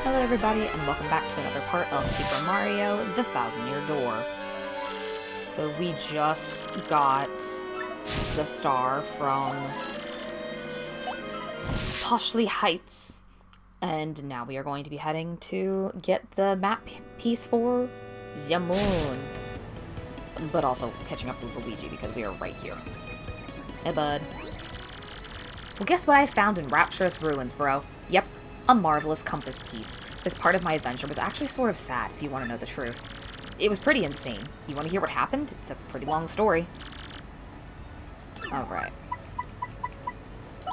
Hello everybody, and welcome back to another part of Paper Mario, the Thousand-Year Door. So we just got the star from Poshley Heights, and now we are going to be heading to get the map piece for the moon. But also catching up with Luigi because we are right here. Hey bud. Well, guess what I found in Rapturous Ruins, bro? Yep. A marvelous compass piece. This part of my adventure was actually sort of sad, if you want to know the truth. It was pretty insane. You want to hear what happened? It's a pretty long story. Alright.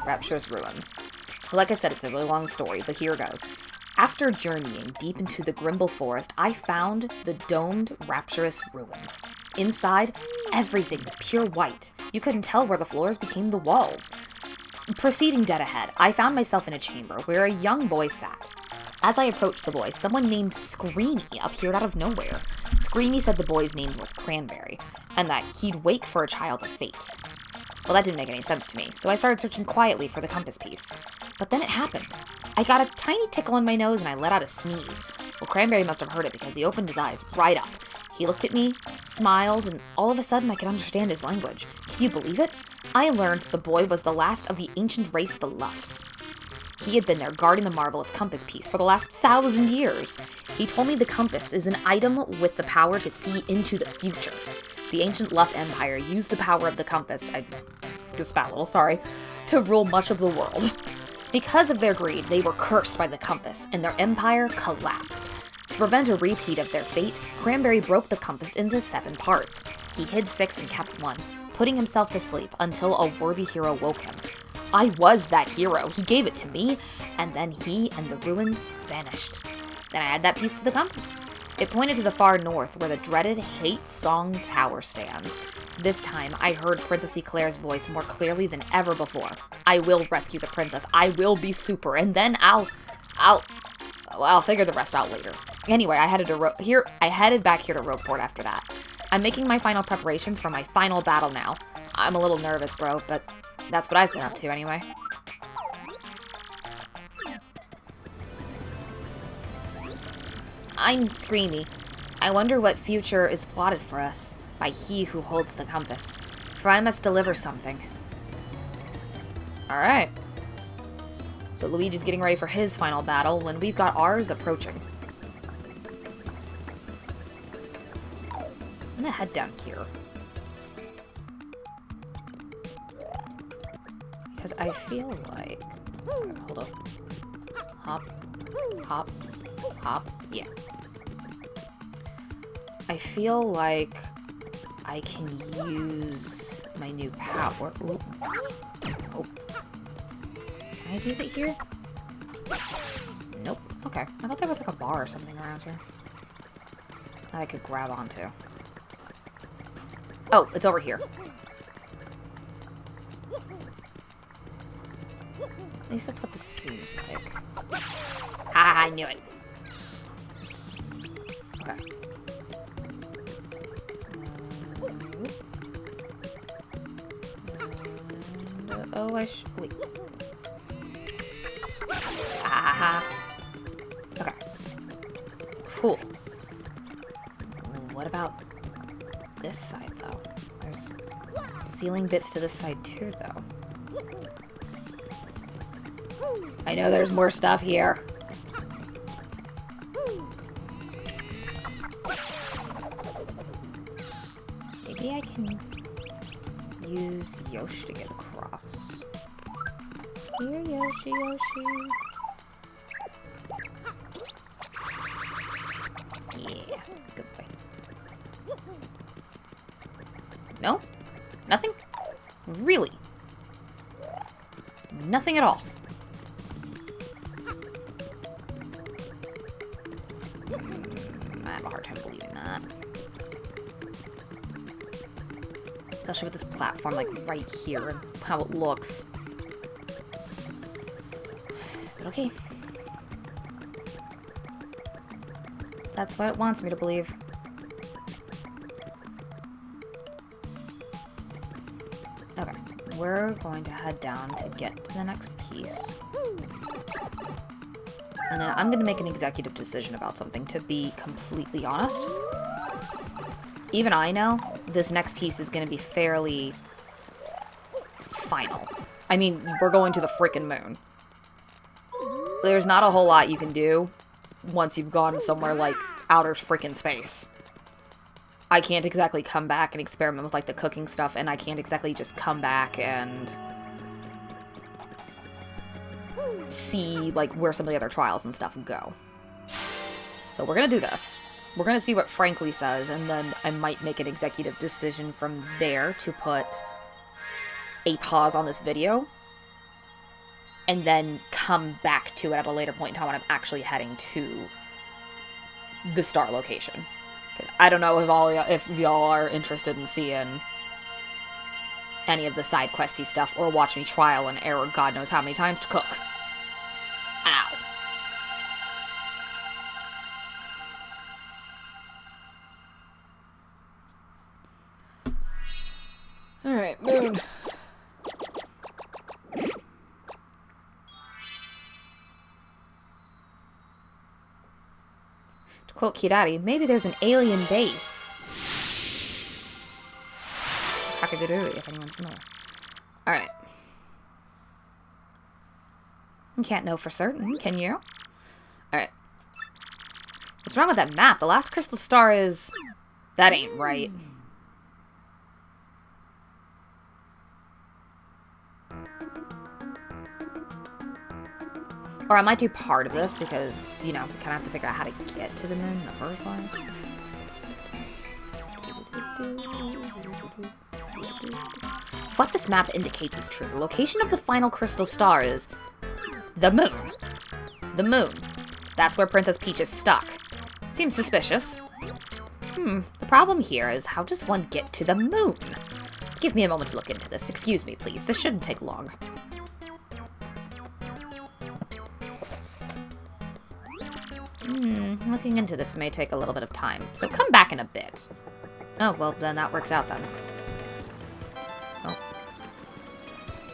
Rapturous Ruins. Well, like I said, it's a really long story, but here goes. After journeying deep into the Grimble Forest, I found the domed Rapturous Ruins. Inside, everything was pure white. You couldn't tell where the floors became the walls. Proceeding dead ahead, I found myself in a chamber where a young boy sat. As I approached the boy, someone named Screamy appeared out of nowhere. Screamy said the boy's name was Cranberry, and that he'd wake for a child of fate. Well, that didn't make any sense to me, so I started searching quietly for the compass piece. But then it happened. I got a tiny tickle in my nose and I let out a sneeze. Well, Cranberry must have heard it because he opened his eyes right up. He looked at me, smiled, and all of a sudden I could understand his language. Can you believe it? I learned that the boy was the last of the ancient race, the Luffs. He had been there guarding the marvelous compass piece for the last 1,000 years. He told me the compass is an item with the power to see into the future. The ancient Luff Empire used the power of the compass, I just spat a little, sorry, to rule much of the world. Because of their greed, they were cursed by the compass, and their empire collapsed. To prevent a repeat of their fate, Cranberry broke the compass into 7 parts. He hid 6 and kept 1, putting himself to sleep until a worthy hero woke him. I was that hero. He gave it to me, and then he and the ruins vanished. Then I added that piece to the compass. It pointed to the far north where the dreaded Hate Song Tower stands. This time, I heard Princess Eclair's voice more clearly than ever before. I will rescue the princess. I will be super, and then I'll figure the rest out later. Anyway, I headed back here to Rogueport after that. I'm making my final preparations for my final battle now. I'm a little nervous, bro, but that's what I've been up to anyway. I'm Screamy. I wonder what future is plotted for us by he who holds the compass, for I must deliver something. Alright. So Luigi's getting ready for his final battle when we've got ours approaching. I'm gonna head down here. Because I feel like... Okay, hold up. Hop. Hop. Hop. Yeah. I feel like I can use my new power. Ooh. Oh. Can I use it here? Nope. Okay. I thought there was like a bar or something around here that I could grab onto. Oh, it's over here. At least that's what this seems like. Ah, I knew it. Okay. Wait. Ah. Okay. Cool. What about this side, though? There's ceiling bits to this side, too, though. I know there's more stuff here. Maybe I can use Yoshi to get across. Here, Yoshi, Yoshi. Yeah, good boy. No? Nothing? Really? Nothing at all. I have a hard time believing that. Especially with this platform, like, right here, and how it looks. But okay. That's what it wants me to believe. Okay. We're going to head down to get to the next piece. And then I'm going to make an executive decision about something, to be completely honest. Even I know this next piece is going to be fairly final. I mean, we're going to the frickin' moon. There's not a whole lot you can do once you've gone somewhere like outer frickin' space. I can't exactly come back and experiment with, like, the cooking stuff, and I can't exactly just come back and see, like, where some of the other trials and stuff go. So we're gonna do this. We're gonna see what Frankly says, and then I might make an executive decision from there to put a pause on this video, and then come back to it at a later point in time when I'm actually heading to the star location. Because I don't know if y'all are interested in seeing any of the side questy stuff, or watch me trial and error God knows how many times to cook. Ow. Alright, moon. To quote Kirari, maybe there's an alien base. Kakagurui, if anyone's familiar. Alright. You can't know for certain, can you? Alright. What's wrong with that map? The last crystal star is... That ain't right. Or I might do part of this because, you know, we kind of have to figure out how to get to the moon in the first place. What this map indicates is true. The location of the final crystal star is the moon. The moon. That's where Princess Peach is stuck. Seems suspicious. The problem here is, how does one get to the moon? Give me a moment to look into this. Excuse me, please. This shouldn't take long. Looking into this may take a little bit of time, so come back in a bit. Oh, well, then that works out then. Oh.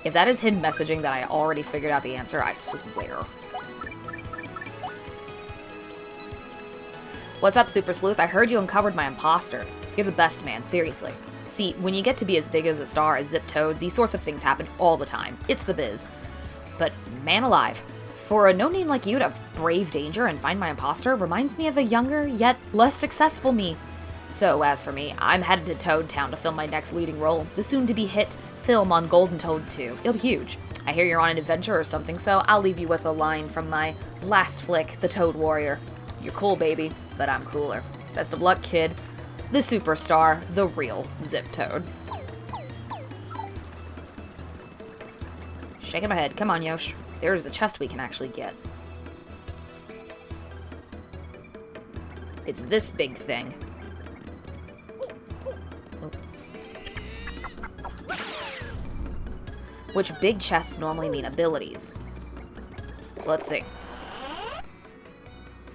If that is him messaging that I already figured out the answer, I swear. What's up, Super Sleuth? I heard you uncovered my imposter. You're the best, man, seriously. See, when you get to be as big as a star as Zip Toad, these sorts of things happen all the time. It's the biz. But, man alive, for a no-name like you to brave danger and find my imposter reminds me of a younger, yet less successful me. So, as for me, I'm headed to Toad Town to film my next leading role, the soon-to-be hit film on Golden Toad 2. It'll be huge. I hear you're on an adventure or something, so I'll leave you with a line from my last flick, The Toad Warrior. You're cool, baby, but I'm cooler. Best of luck, kid. The superstar, the real Zip Toad. Shaking my head. Come on, Yosh. There's a chest we can actually get. It's this big thing. Oh. Which big chests normally mean abilities. So let's see.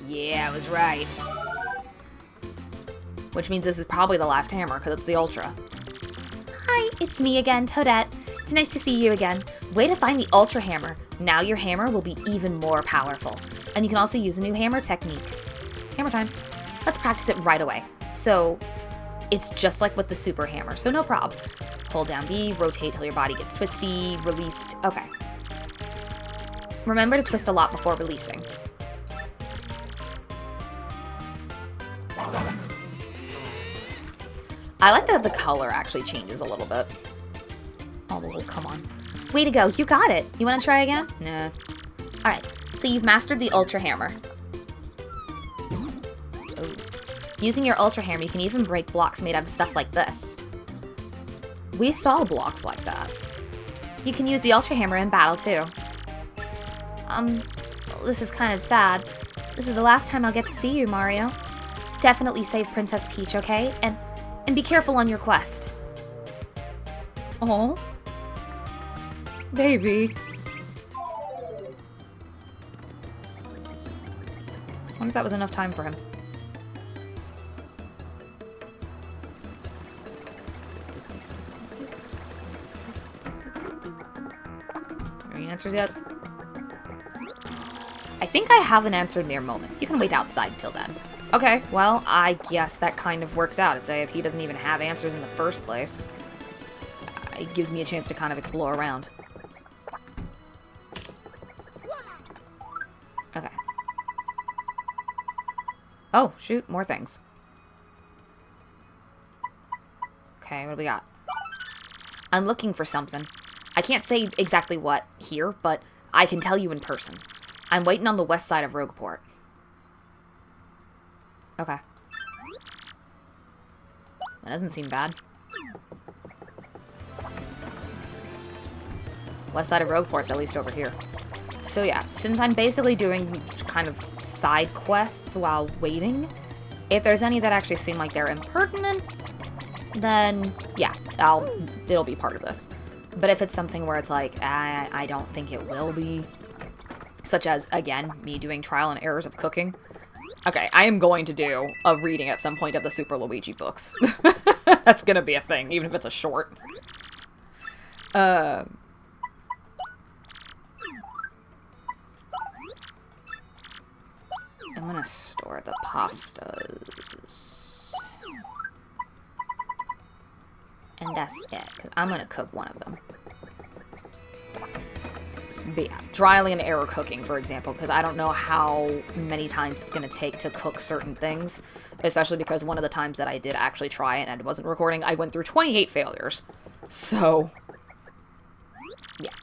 Yeah, I was right. Which means this is probably the last hammer, because it's the Ultra. Hi, it's me again, Toadette. It's nice to see you again. Way to find the Ultra Hammer. Now your hammer will be even more powerful. And you can also use a new hammer technique. Hammer time. Let's practice it right away. So, it's just like with the Super Hammer, so no prob. Hold down B, rotate till your body gets twisty, released. Okay. Remember to twist a lot before releasing. I like that the color actually changes a little bit. Oh, come on. Way to go, you got it. You want to try again? Nah. Alright, so you've mastered the Ultra Hammer. Oh. Using your Ultra Hammer, you can even break blocks made out of stuff like this. We saw blocks like that. You can use the Ultra Hammer in battle, too. This is kind of sad. This is the last time I'll get to see you, Mario. Definitely save Princess Peach, okay? And be careful on your quest. Oh. Baby. I wonder if that was enough time for him. Any answers yet? I think I haven't answered mere moments. You can wait outside till then. Okay, well, I guess that kind of works out. It's if he doesn't even have answers in the first place. It gives me a chance to kind of explore around. Okay. Oh, shoot, more things. Okay, what do we got? I'm looking for something. I can't say exactly what here, but I can tell you in person. I'm waiting on the west side of Rogueport. Okay. That doesn't seem bad. West side of Rogueport's at least over here. So yeah, since I'm basically doing kind of side quests while waiting, if there's any that actually seem like they're impertinent, then yeah, it'll be part of this. But if it's something where it's like, I don't think it will be, such as, again, me doing trial and errors of cooking. Okay, I am going to do a reading at some point of the Super Luigi books. That's gonna be a thing, even if it's a short. I'm gonna store the pastas. And that's it, because I'm gonna cook one of them. But yeah, trial and error cooking, for example, because I don't know how many times it's going to take to cook certain things, especially because one of the times that I did actually try it and it wasn't recording, I went through 28 failures. So, yeah.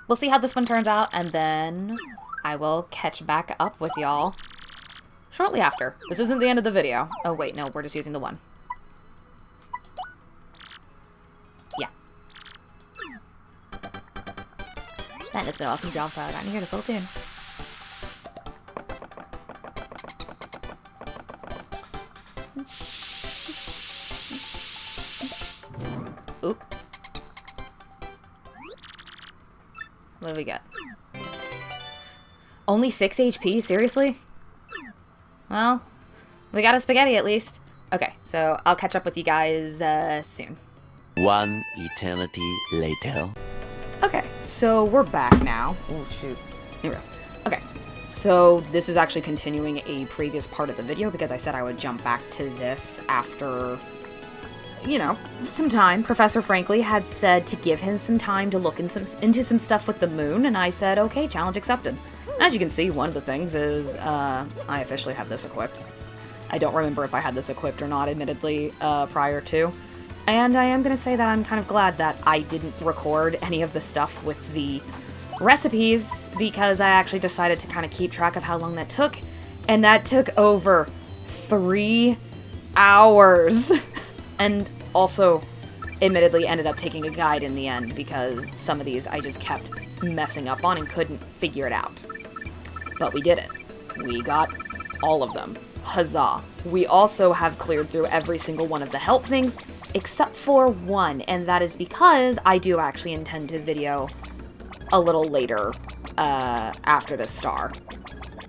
We'll see how this one turns out, and then I will catch back up with y'all shortly after. This isn't the end of the video. Oh, wait, no, we're just using the one. It's been an awesome job for gotten here this little tune. Ooh. What do we get? Only 6 HP? Seriously? Well, we got a spaghetti at least. Okay, so I'll catch up with you guys soon. One eternity later. Okay, so we're back now. Oh, shoot. Here we go. Okay, so this is actually continuing a previous part of the video because I said I would jump back to this after, you know, some time. Professor Frankly had said to give him some time to look into some stuff with the moon, and I said, okay, challenge accepted. As you can see, one of the things is I officially have this equipped. I don't remember if I had this equipped or not, admittedly, prior to. And I am going to say that I'm kind of glad that I didn't record any of the stuff with the recipes, because I actually decided to kind of keep track of how long that took, and that took over 3 hours. And also, admittedly, ended up taking a guide in the end, because some of these I just kept messing up on and couldn't figure it out. But we did it. We got all of them. Huzzah. We also have cleared through every single one of the help things, except for one, and that is because I do actually intend to video a little later after the star.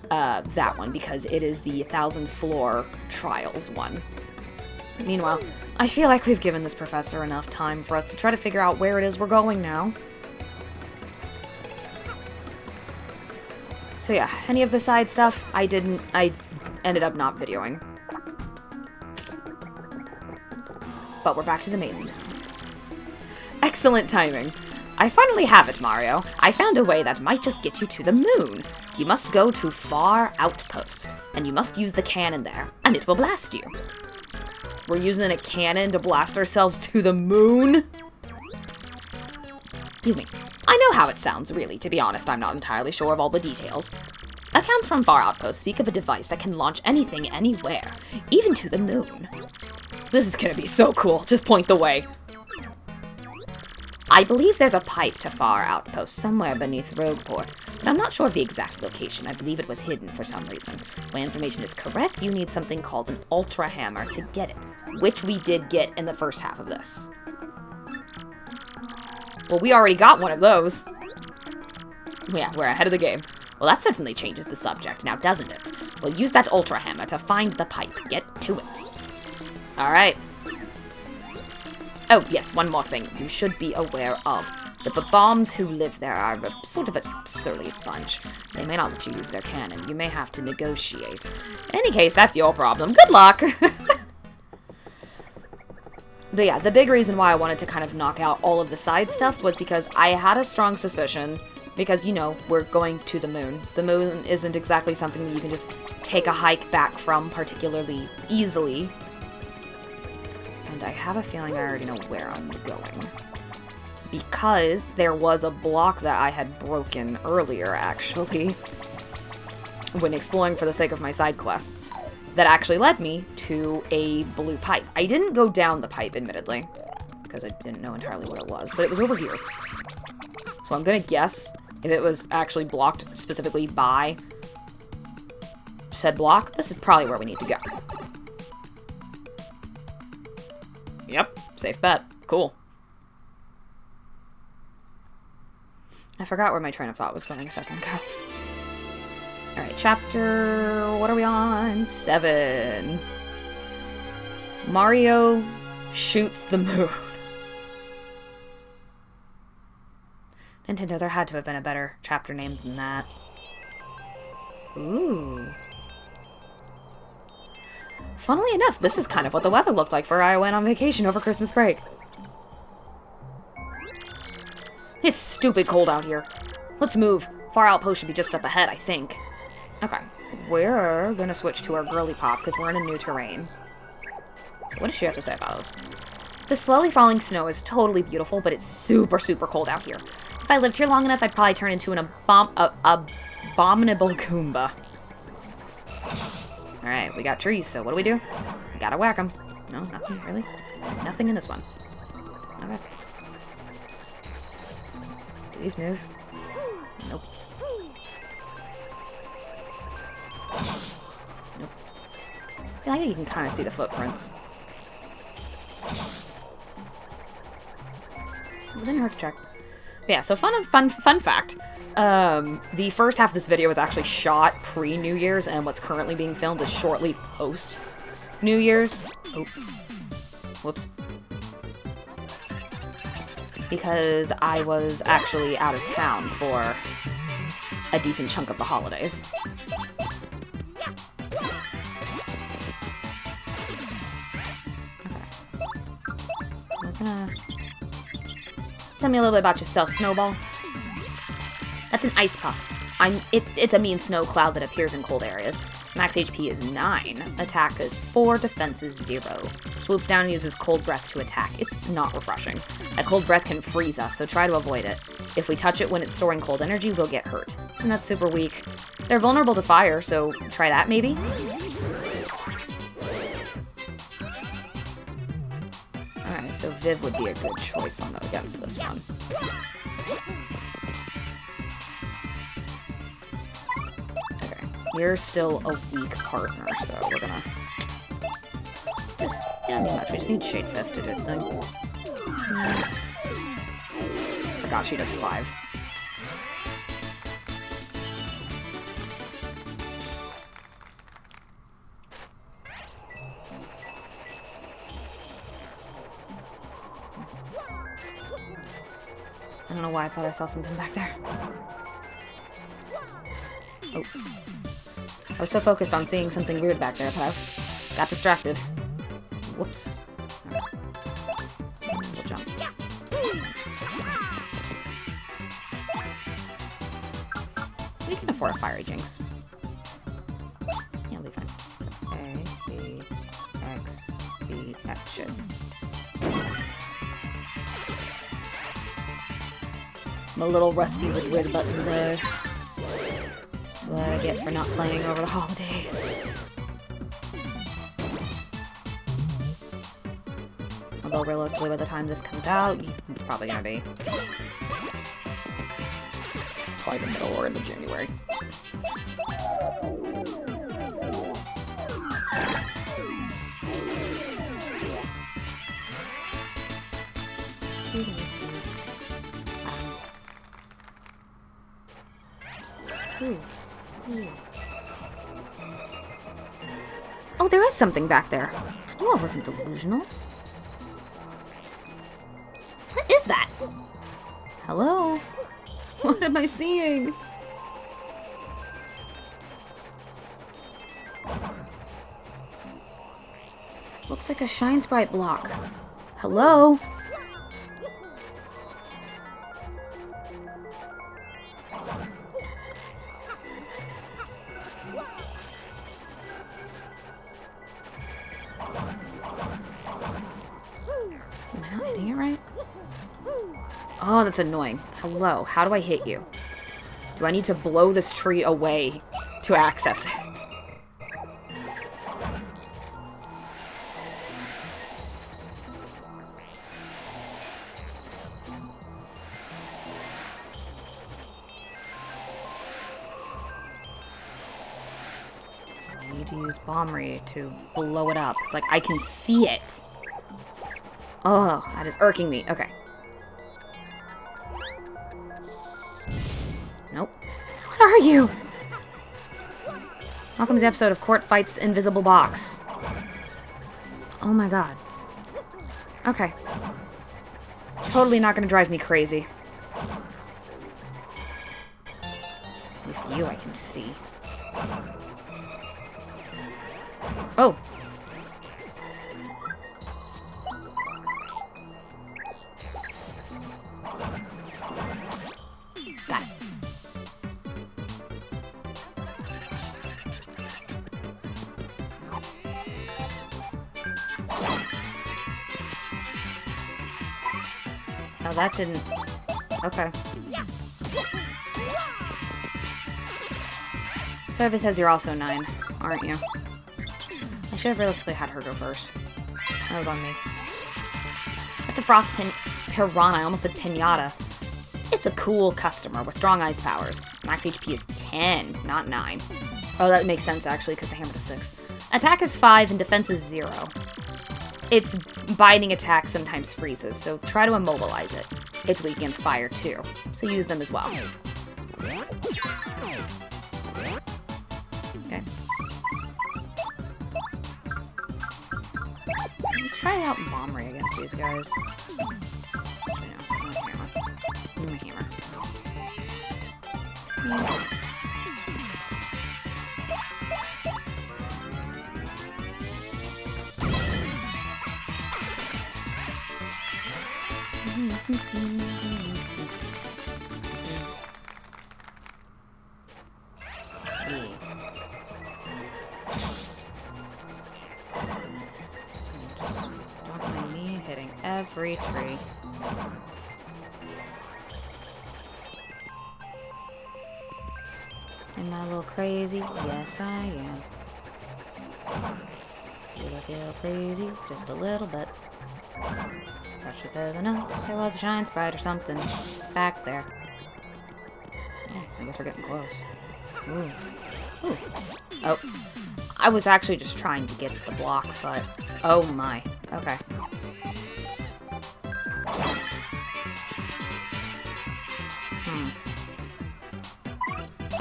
That one, because it is the 1,000 floor trials one. Meanwhile, I feel like we've given this professor enough time for us to try to figure out where it is we're going now. So yeah, any of the side stuff, I ended up not videoing. But we're back to the main now. Excellent timing. I finally have it, Mario. I found a way that might just get you to the moon. You must go to Far Outpost, and you must use the cannon there, and it will blast you. We're using a cannon to blast ourselves to the moon? Excuse me. I know how it sounds, really. To be honest, I'm not entirely sure of all the details. Accounts from Far Outpost speak of a device that can launch anything anywhere, even to the moon. This is gonna be so cool. Just point the way. I believe there's a pipe to Far Outpost somewhere beneath Rogueport, but I'm not sure of the exact location. I believe it was hidden for some reason. If my information is correct, you need something called an Ultra Hammer to get it, which we did get in the first half of this. Well, we already got one of those. Yeah, we're ahead of the game. Well, that certainly changes the subject now, doesn't it? We'll use that Ultra Hammer to find the pipe. Get to it. Alright. Oh, yes, one more thing you should be aware of. The bombs who live there are sort of a surly bunch. They may not let you use their cannon. You may have to negotiate. In any case, that's your problem. Good luck! But yeah, the big reason why I wanted to kind of knock out all of the side stuff was because I had a strong suspicion, because, you know, we're going to the moon. The moon isn't exactly something that you can just take a hike back from particularly easily. And I have a feeling I already know where I'm going. Because there was a block that I had broken earlier, actually, when exploring for the sake of my side quests, that actually led me to a blue pipe. I didn't go down the pipe, admittedly, because I didn't know entirely what it was, but it was over here. So I'm gonna guess if it was actually blocked specifically by said block, this is probably where we need to go. Yep, safe bet. Cool. I forgot where my train of thought was going a second ago. Alright, chapter... what are we on? 7. Mario shoots the moon. Nintendo, there had to have been a better chapter name than that. Ooh. Funnily enough, this is kind of what the weather looked like for I went on vacation over Christmas break. It's stupid cold out here. Let's move. Far Outpost should be just up ahead, I think. Okay, we're gonna switch to our girly pop because we're in a new terrain. So what does she have to say about us? The slowly falling snow is totally beautiful, but it's super, super cold out here. If I lived here long enough, I'd probably turn into an abominable Goomba. Alright, we got trees, so what do? We gotta whack them. No, nothing, really? Nothing in this one. Okay. Do these move? Nope. Nope. I think you can kind of see the footprints. It didn't hurt to check. But yeah, so fun fact. The first half of this video was actually shot pre-New Year's, and what's currently being filmed is shortly post-New Year's. Oh. Whoops. Because I was actually out of town for a decent chunk of the holidays. Okay. Tell me a little bit about yourself, Snowball. That's an ice puff. It's a mean snow cloud that appears in cold areas. Max HP is 9. Attack is 4. Defense is 0. Swoops down and uses cold breath to attack. It's not refreshing. That cold breath can freeze us, so try to avoid it. If we touch it when it's storing cold energy, we'll get hurt. Isn't that super weak? They're vulnerable to fire, so try that maybe? Alright, so Viv would be a good choice against this one. Okay, you're still a weak partner, so we're gonna... you don't need much, we just need Shade Fist to do its thing. Forgot she does 5. I don't know why I thought I saw something back there. Oh. I was so focused on seeing something weird back there that I got distracted. Whoops. We'll jump. We can afford a Fiery Jinx. Yeah, it'll be fine. So, A, B, X, B, action. I'm a little rusty with where the buttons are. That's what I get for not playing over the holidays. Although realistically by the time this comes out, it's probably gonna be probably the middle or end of January. Oh, there is something back there. I knew I wasn't delusional. What is that? Hello? What am I seeing? Looks like a Shine Sprite block. Hello? Am I not hitting it right? Oh, that's annoying. Hello, how do I hit you? Do I need to blow this tree away to access it? I need to use Bombery to blow it up. It's like I can see it. Oh, that is irking me. Okay. Nope. What are you? Welcome to the episode of Court Fights Invisible Box. Oh my god. Okay. Totally not gonna drive me crazy. At least you I can see. Oh! Got it. Oh, that didn't... Okay. Service says you're also 9, aren't you? I should have realistically had her go first. That was on me. That's a frost piranha. I almost said pinata. It's a cool customer with strong ice powers. Max HP is 10, not 9. Oh, that makes sense, actually, because the hammer is 6. Attack is 5 and defense is 0. Its biting attack sometimes freezes, so try to immobilize it. It's weak against fire, too, so use them as well. Okay. Let's try out Bombery against these guys. Actually, no. I want a hammer. I need my hammer. Just don't mind me hitting every tree. Am I a little crazy? Yes, I am. Do I feel crazy? Just a little bit. Especially because I know there was a Shine Sprite or something back there. Oh, I guess we're getting close. Ooh. Ooh. Oh. I was actually just trying to get the block, but... Oh my. Okay.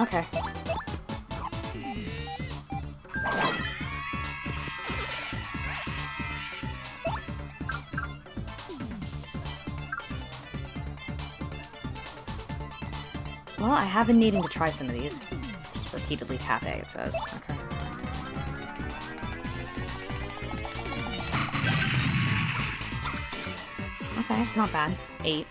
Okay. Well, I have been needing to try some of these. Just repeatedly tap A, it says. Okay. Okay, it's not bad. 8.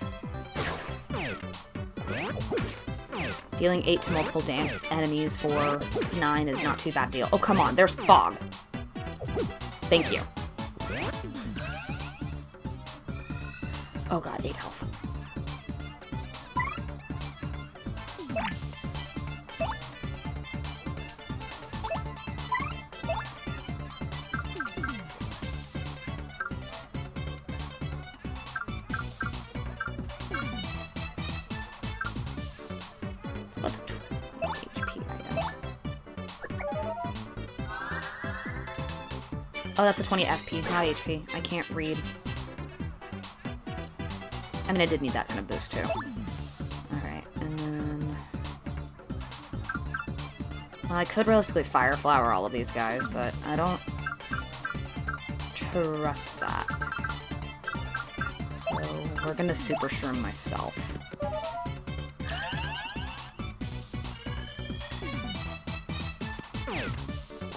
Dealing 8 to multiple enemies for 9 is not too bad a deal. Oh, come on, there's fog. Thank you. Oh god, 8 health. It's about the 20 HP right now. Oh, that's a 20 FP, not HP. I can't read. I mean, I did need that kind of boost, too. Alright, and then... Well, I could realistically Fire Flower all of these guys, but I don't trust that. So, we're gonna Super Shroom myself.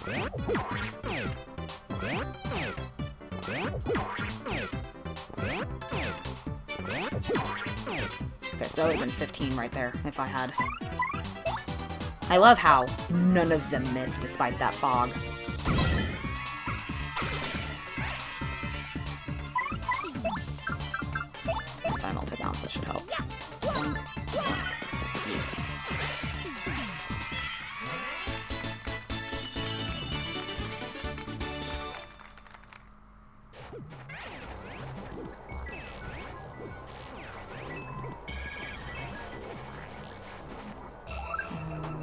Okay, so that would have been 15 right there, if I had. I love how none of them miss despite that fog. If I multi-bounce, that should help. Boink, boink, yeah.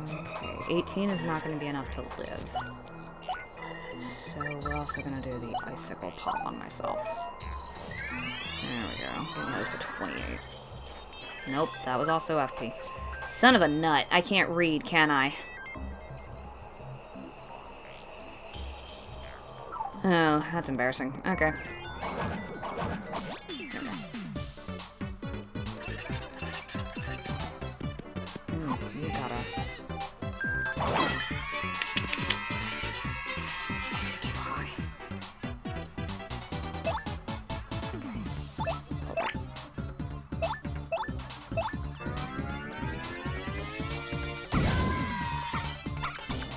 Okay, 18 is not going to be enough to live. So we're also going to do the icicle pop on myself. There we go. Getting those to 28. Nope, that was also FP. Son of a nut. I can't read, can I? Oh, that's embarrassing. Okay. You gotta... Oh, you're too high. Okay. Hold on.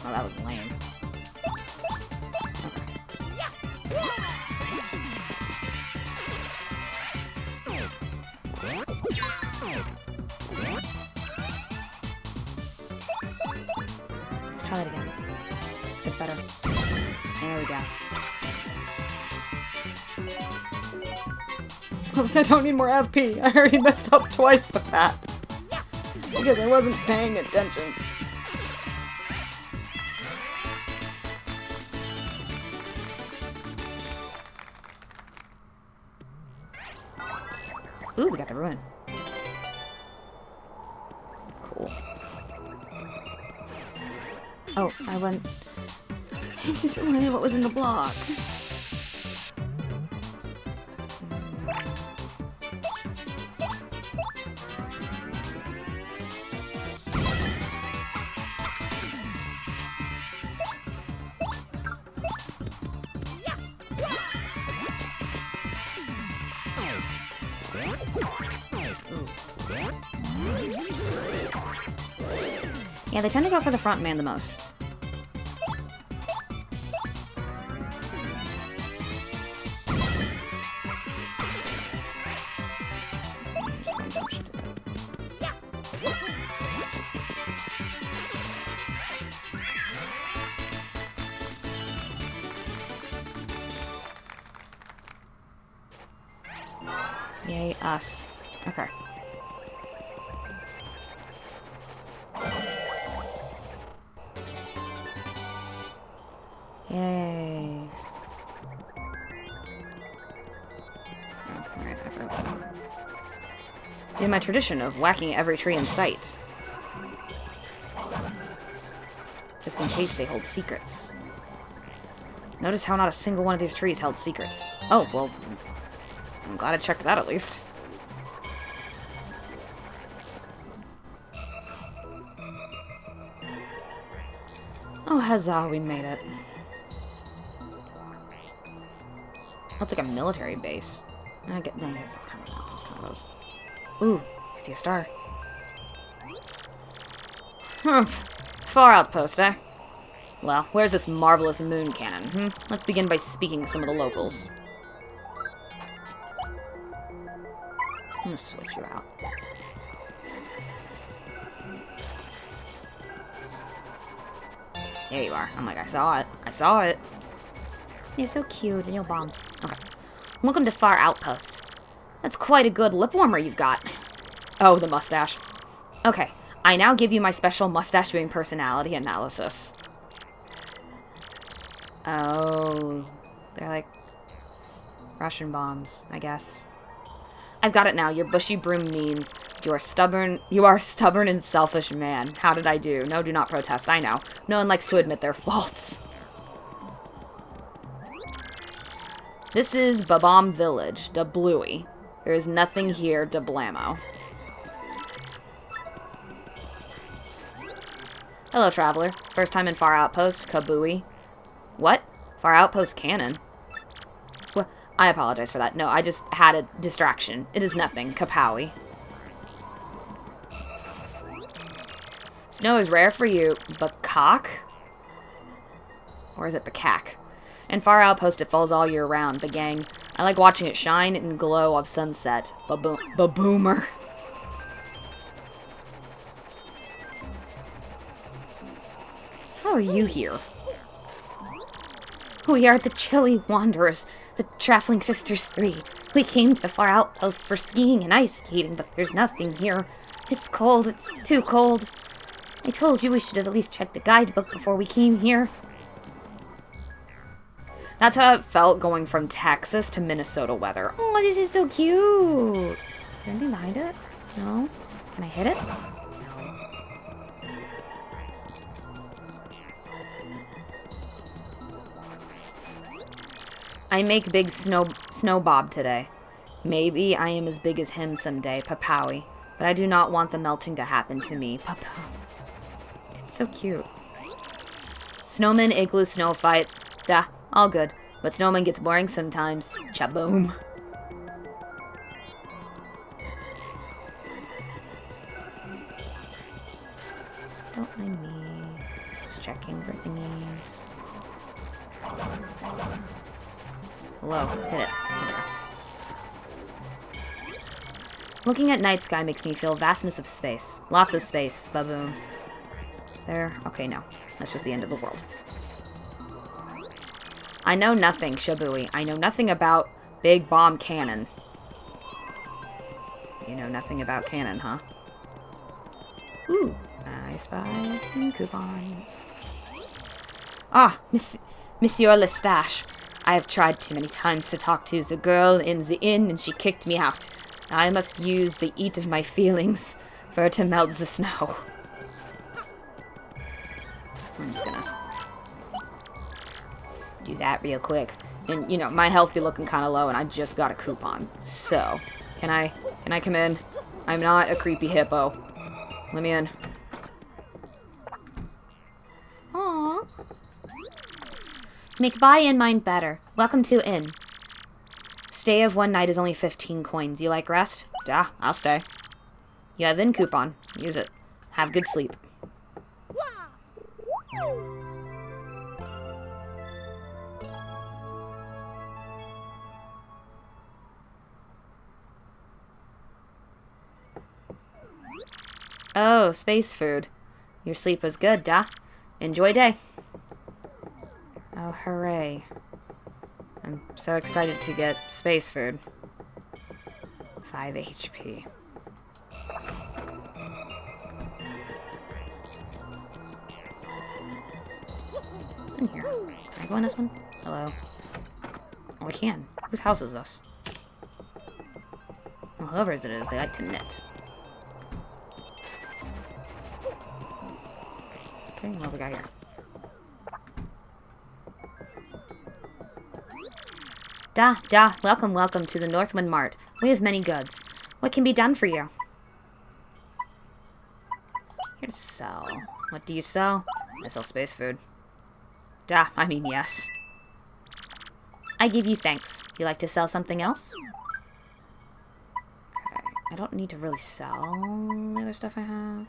Oh, that was lame. Let's try that again. Is it better? There we go. I was like, I don't need more FP. I already messed up twice with that. Because I wasn't paying attention. Ooh, we got the ruin. Cool. Oh, I went... I just wanted what was in the block. Yeah, they tend to go for the front man the most. Yay, us. Okay. Yay. Oh, alright, I forgot to do my tradition of whacking every tree in sight. Just in case they hold secrets. Notice how not a single one of these trees held secrets. Oh, well, I'm glad I checked that at least. Oh, huzzah, we made it. That's like a military base. I guess that's kind of an outpost, kind of those. Ooh, I see a star. Far outpost, eh? Well, where's this marvelous moon cannon, Let's begin by speaking with some of the locals. I'm gonna switch you out. There you are. I'm like, I saw it. I saw it. You're so cute, and your bombs. Okay. Welcome to Far Outpost. That's quite a good lip warmer you've got. Oh, the mustache. Okay, I now give you my special mustache-doing personality analysis. Oh, they're like Russian bombs, I guess. I've got it now. Your bushy broom means you are stubborn. You are a stubborn and selfish man. How did I do? No, do not protest. I know. No one likes to admit their faults. This is Babam Village, da Bluey. There is nothing here, da Blammo. Hello, traveler. First time in Far Outpost, Kabooey. What? Far Outpost Cannon? Well, I apologize for that. No, I just had a distraction. It is nothing. Kapowie. Snow is rare for you. Bakak? Or is it Bakak? In Far Outpost, it falls all year round. Bagang. I like watching it shine and glow of sunset. Baboomer. How are you here? We are the Chilly Wanderers, the Traveling Sisters 3. We came to Far Outpost for skiing and ice skating, but there's nothing here. It's cold. It's too cold. I told you we should have at least checked the guidebook before we came here. That's how it felt going from Texas to Minnesota weather. Oh, this is so cute. Is there anything behind it? No? Can I hit it? No. I make big snow bob today. Maybe I am as big as him someday, Papowie. But I do not want the melting to happen to me. Papoo. It's so cute. Snowman, igloo, snow fights. Duh, all good. But snowman gets boring sometimes. Chaboom. Don't mind me. Just checking for thingies. Hello, hit it. Okay. Looking at night sky makes me feel vastness of space. Lots of space, baboon. There. Okay, no. That's just the end of the world. I know nothing, Shabooey. I know nothing about Big Bomb Cannon. You know nothing about cannon, huh? Ooh. I spy in coupon. Ah, Monsieur Lestage. I have tried too many times to talk to the girl in the inn, and she kicked me out. I must use the heat of my feelings for her to melt the snow. I'm just gonna do that real quick. And, you know, my health be looking kind of low, and I just got a coupon. So, can I come in? I'm not a creepy hippo. Let me in. Aww. Make buy-in mind better. Welcome to inn. Stay of one night is only 15 coins. You like rest? Yeah, I'll stay. You have inn coupon. Use it. Have good sleep. Oh, space food. Your sleep was good, duh. Enjoy day. Oh, hooray. I'm so excited to get space food. 5 HP. What's in here? Can I go in this one? Hello. Oh, I can. Whose house is this? Well, whoever's it is, they like to knit. Okay, what have we got here? Welcome, welcome to the Northwind Mart. We have many goods. What can be done for you? Here to sell. What do you sell? I sell space food. I mean, yes. I give you thanks. You like to sell something else? Okay, I don't need to really sell the other stuff I have.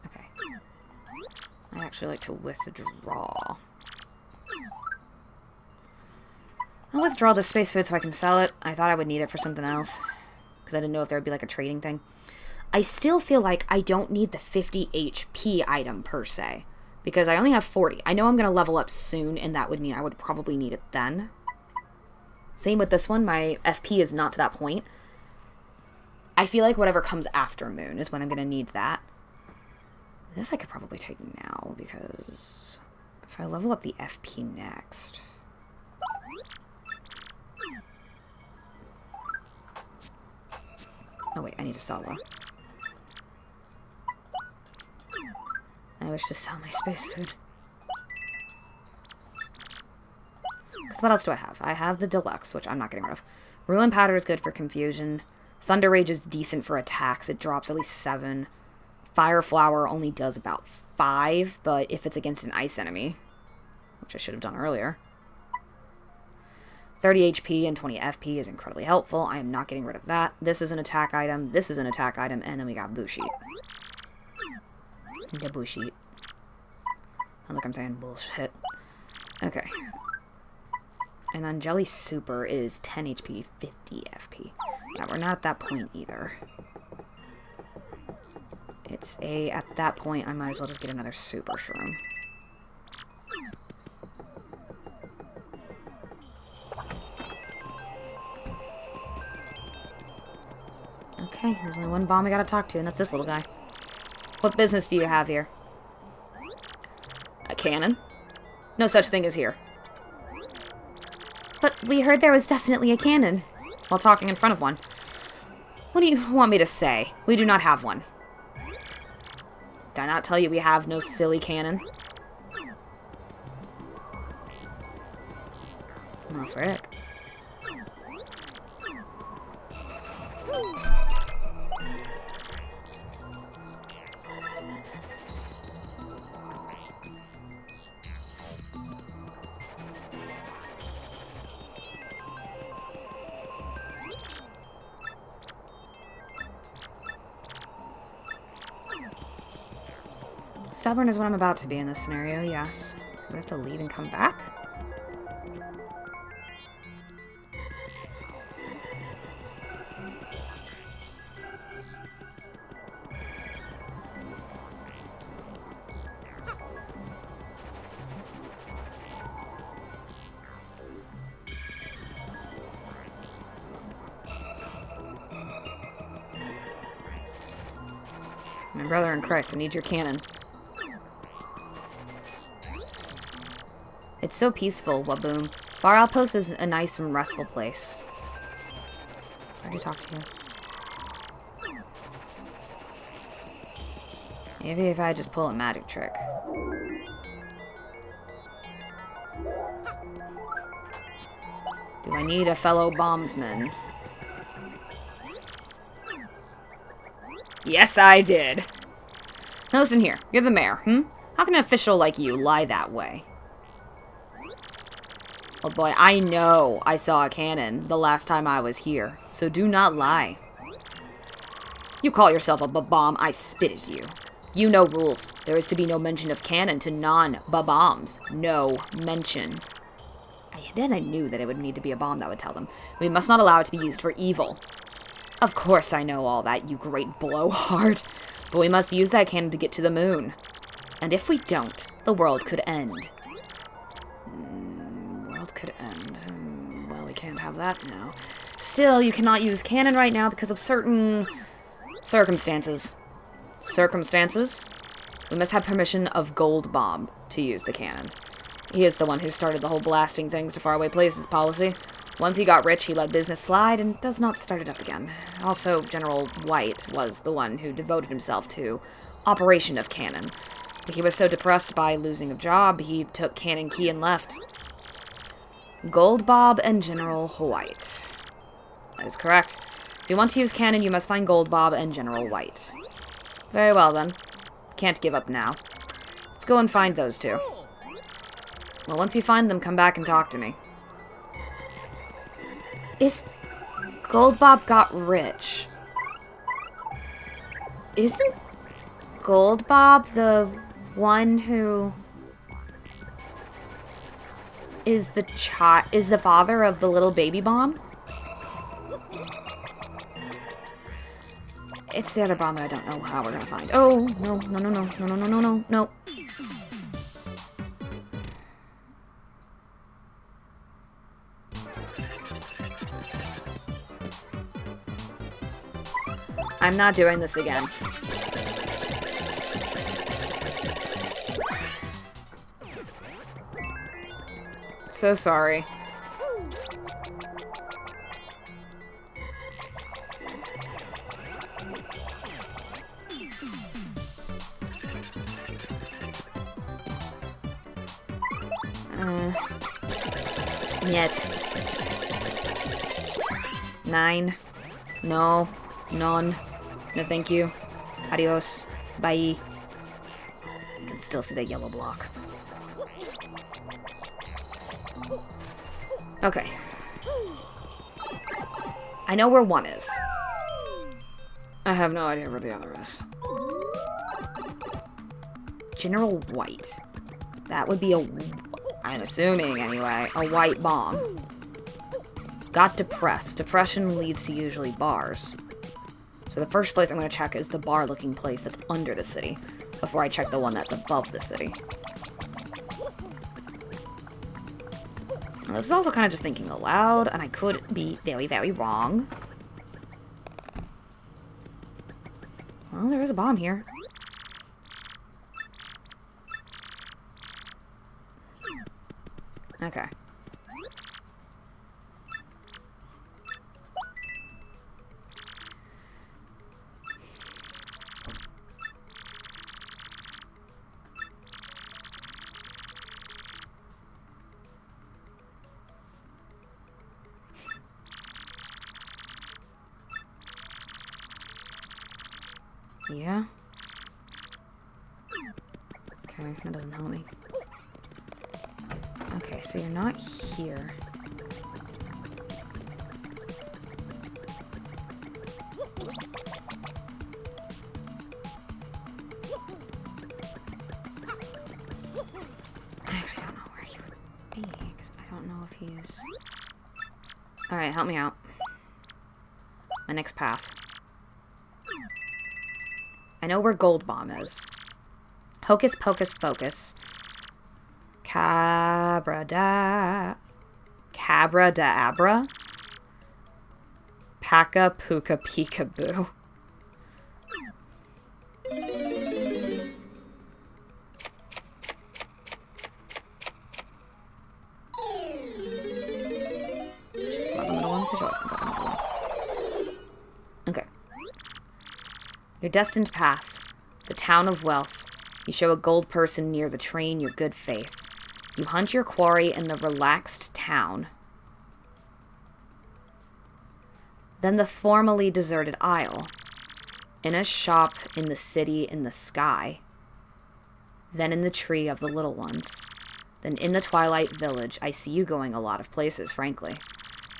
Okay. I actually like to withdraw. I'll withdraw the space food so I can sell it. I thought I would need it for something else, because I didn't know if there would be like a trading thing. I still feel like I don't need the 50 HP item per se, because I only have 40. I know I'm going to level up soon, and that would mean I would probably need it then. Same with this one. My FP is not to that point. I feel like whatever comes after Moon is when I'm going to need that. This I could probably take now, because if I level up the FP next... Oh wait, I need to sell one. I wish to sell my space food. Because what else do I have? I have the Deluxe, which I'm not getting rid of. Ruin Powder is good for confusion. Thunder Rage is decent for attacks. It drops at least 7. Fire Flower only does about 5, but if it's against an ice enemy. which I should have done earlier. 30 HP and 20 FP is incredibly helpful. I am not getting rid of that. This is an attack item, this is an attack item, and then we got Bullshit. The Bullshit. Oh, look, I'm saying bullshit. Okay. And then Jelly Super is 10 HP, 50 FP. Yeah, we're not at that point either. It's at that point, I might as well just get another Super Shroom. Okay, there's only one bomb I gotta talk to, and that's this little guy. What business do you have here? A cannon? No such thing as here. But we heard there was definitely a cannon. While talking in front of one. What do you want me to say? We do not have one. Did I not tell you we have no silly cannon? Oh, frick. Stubborn is what I'm about to be in this scenario, yes. We have to leave and come back? My brother in Christ, I need your cannon. It's so peaceful, Waboom. Far Outpost is a nice and restful place. I already talked to you. Maybe if I just pull a magic trick. Do I need a fellow bombsman? Yes, I did. Now listen here. You're the mayor, How can an official like you lie that way? Oh boy, I know I saw a cannon the last time I was here, so do not lie. You call yourself a ba-bomb, I spit at you. You know rules. There is to be no mention of cannon to non-ba-bombs. No mention. Then I knew that it would need to be a bomb that would tell them. We must not allow it to be used for evil. Of course I know all that, you great blowhard. But we must use that cannon to get to the moon. And if we don't, the world could end. World could end. Well, we can't have that now. Still, you cannot use cannon right now because of certain circumstances. Circumstances? We must have permission of Gold Bob to use the cannon. He is the one who started the whole blasting things to faraway places policy. Once he got rich, he let business slide and does not start it up again. Also, General White was the one who devoted himself to operation of cannon. But he was so depressed by losing a job, he took Cannon Key and left. Gold Bob and General White. That is correct. If you want to use cannon, you must find Gold Bob and General White. Very well, then. Can't give up now. Let's go and find those two. Well, once you find them, come back and talk to me. Is Gold Bob got rich? Isn't Gold Bob the one who is the father of the little baby bomb? It's the other bomb that I don't know how we're gonna find. Oh, no, no, no, no, no, no, no, no, no, no. I'm not doing this again. So sorry. Yet. 9. No. None. No thank you. Adios. Bye. You can still see that yellow block. Okay. I know where one is. I have no idea where the other is. General White. That would be I'm assuming anyway, a white bomb. Got depressed. Depression leads to usually bars. So the first place I'm going to check is the bar-looking place that's under the city, before I check the one that's above the city. Now, this is also kind of just thinking aloud, and I could be very, very wrong. Well, there is a bomb here. Okay. Yeah. Okay, that doesn't help me. Okay, so you're not here. I actually don't know where he would be, because I don't know if he's... Alright, help me out. My next path. I know where Gold Bomb is. Hocus Pocus Focus. Cabra da Abra. Paka Puka Peekaboo. Okay. Your destined path. The town of wealth. You show a gold person near the train your good faith. You hunt your quarry in the relaxed town. Then the formerly deserted isle. In a shop in the city in the sky. Then in the tree of the little ones. Then in the twilight village. I see you going a lot of places, frankly.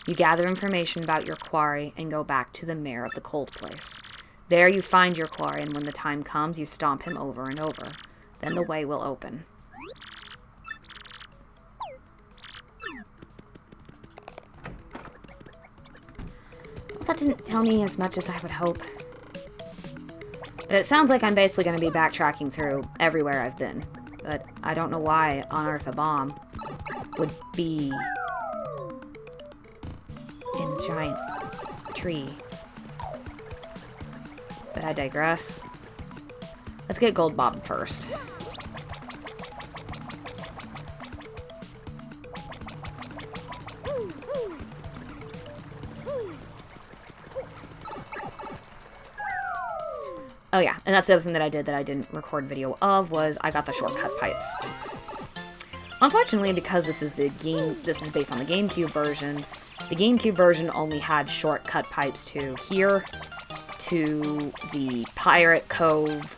You gather information about your quarry and go back to the mayor of the cold place. There you find your quarry, and when the time comes, you stomp him over and over. Then the way will open. Well, that didn't tell me as much as I would hope. But it sounds like I'm basically going to be backtracking through everywhere I've been. But I don't know why on Earth a bomb would be in a giant tree. But I digress. Let's get Gold Bomb first. Oh yeah, and that's the other thing that I did that I didn't record video of, was I got the shortcut pipes. Unfortunately, because this is based on the GameCube version, the GameCube version only had shortcut pipes to here, to the Pirate Cove,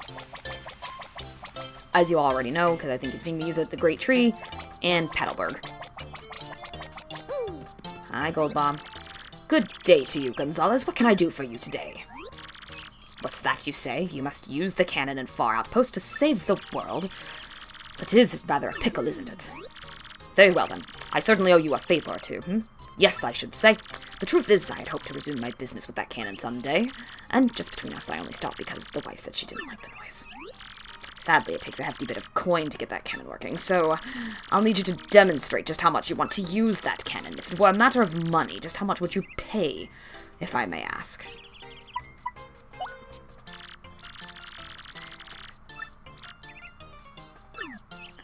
as you already know, because I think you've seen me use it, the Great Tree, and Petalburg. Hi, Gold Bomb. Good day to you, Gonzalez. What can I do for you today? What's that you say? You must use the cannon and far outpost to save the world. That is rather a pickle, isn't it? Very well, then. I certainly owe you a favor or two, Yes, I should say. The truth is, I had hoped to resume my business with that cannon someday. And just between us, I only stopped because the wife said she didn't like the noise. Sadly, it takes a hefty bit of coin to get that cannon working, so I'll need you to demonstrate just how much you want to use that cannon. If it were a matter of money, just how much would you pay, if I may ask?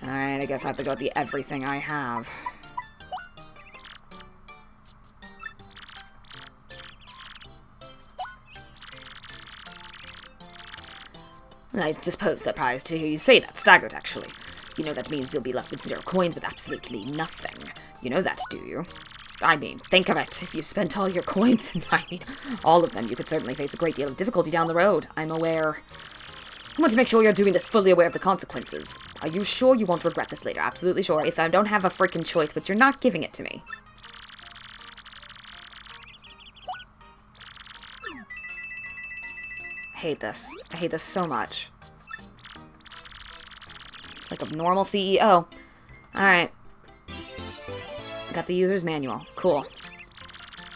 Alright, I guess I have to go with the everything I have. I suppose surprised to hear you say that, staggered, actually. You know that means you'll be left with 0 coins with absolutely nothing. You know that, do you? I mean, think of it. If you spent all your coins, and I mean, all of them, you could certainly face a great deal of difficulty down the road. I'm aware. I want to make sure you're doing this fully aware of the consequences. Are you sure you won't regret this later? Absolutely sure. If I don't have a freaking choice, but you're not giving it to me. I hate this. I hate this so much. It's like a normal CEO. Alright. Got the user's manual. Cool.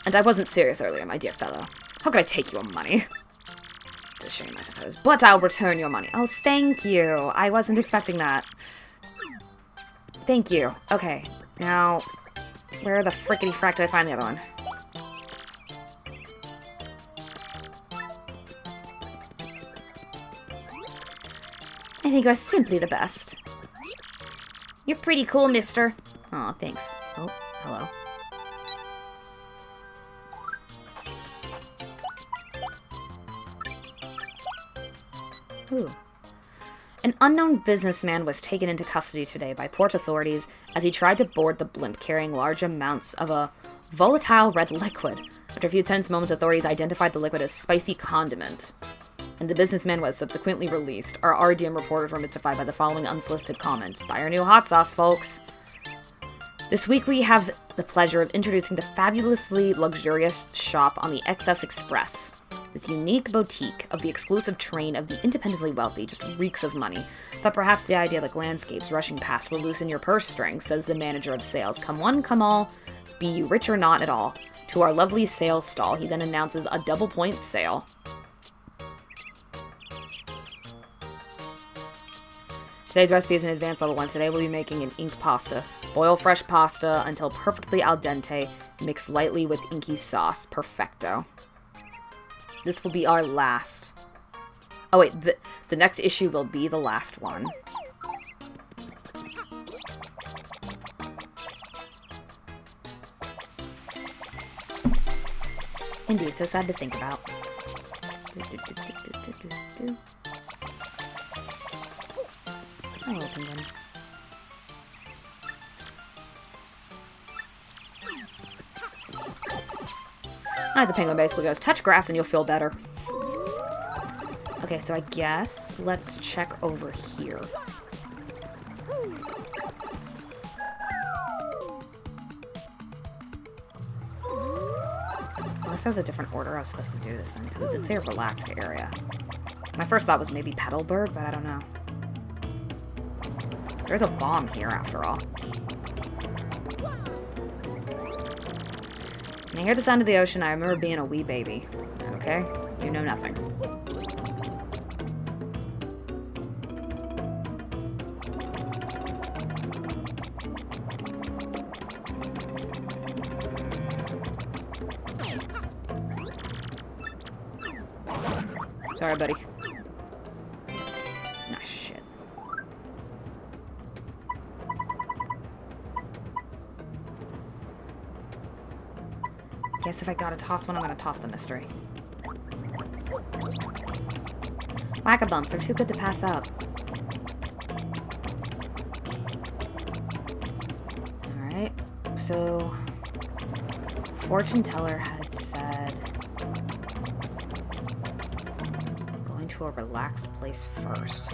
And I wasn't serious earlier, my dear fellow. How could I take your money? It's a shame, I suppose. But I'll return your money. Oh, thank you. I wasn't expecting that. Thank you. Okay. Now, where the frickety frack did I find the other one? I think you're simply the best. You're pretty cool, mister. Aw, thanks. Oh, hello. Ooh. An unknown businessman was taken into custody today by port authorities as he tried to board the blimp carrying large amounts of a volatile red liquid. After a few tense moments, authorities identified the liquid as spicy condiment, and the businessman was subsequently released. Our RDM reporters were mystified by the following unsolicited comment. Buy our new hot sauce, folks. This week we have the pleasure of introducing the fabulously luxurious shop on the XS Express. This unique boutique of the exclusive train of the independently wealthy just reeks of money. But perhaps the idyllic landscapes rushing past will loosen your purse strings, says the manager of sales. Come one, come all, be you rich or not at all. To our lovely sales stall, he then announces a double-point sale. Today's recipe is an advanced level 1. Today we'll be making an ink pasta. Boil fresh pasta until perfectly al dente. Mix lightly with inky sauce. Perfecto. This will be our last. Oh wait, the next issue will be the last one. Indeed, so sad to think about. Hello, penguin. The penguin basically goes, touch grass and you'll feel better. Okay, so I guess let's check over here. Unless there's a different order I was supposed to do this in, because it did say a relaxed area. My first thought was maybe Petalburg, but I don't know. There's a bomb here, after all. When I hear the sound of the ocean, I remember being a wee baby. Okay? You know nothing. Sorry, buddy. Ah, shit. Guess if I gotta toss one, I'm gonna toss the mystery. Whack-a-bumps, they're too good to pass up. Alright, so... Fortune teller had said... going to a relaxed place first.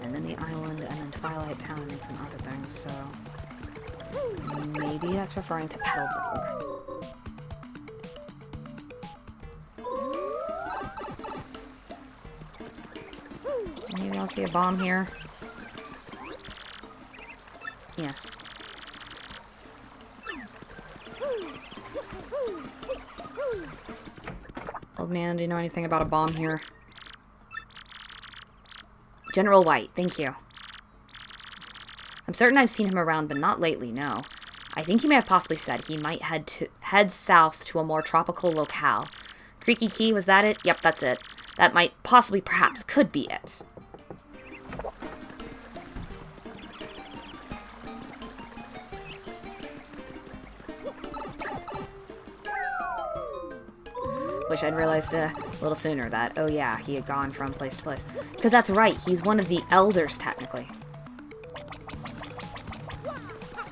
And then the island, and then Twilight Town, and some other things, so... maybe that's referring to Petalburg. Maybe I'll see a bomb here. Yes. Old man, do you know anything about a bomb here? General White, thank you. I'm certain I've seen him around, but not lately, no. I think he may have possibly said he might head south to a more tropical locale. Creaky Key, was that it? Yep, that's it. That might possibly, perhaps, could be it. Wish I'd realized a little sooner that, oh yeah, he had gone from place to place. Because that's right, he's one of the elders, technically.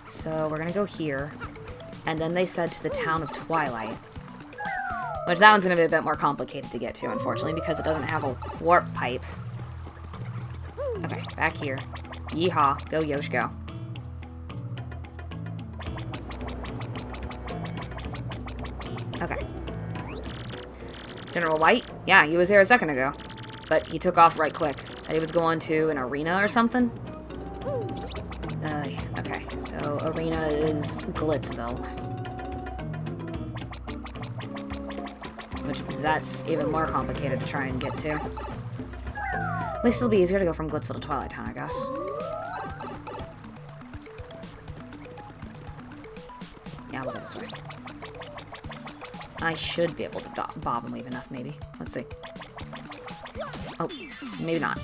So we're gonna go here. And then they said to the town of Twilight. Which that one's gonna be a bit more complicated to get to, unfortunately, because it doesn't have a warp pipe. Okay, back here. Yeehaw. Go, Yosh, go. Okay. General White? Yeah, he was here a second ago. But he took off right quick. Said he was going to an arena or something? Okay, so arena is Glitzville. Which, that's even more complicated to try and get to. At least it'll be easier to go from Glitzville to Twilight Town, I guess. Yeah, we'll go this way. I should be able to bob and weave enough, maybe. Let's see. Oh, maybe not.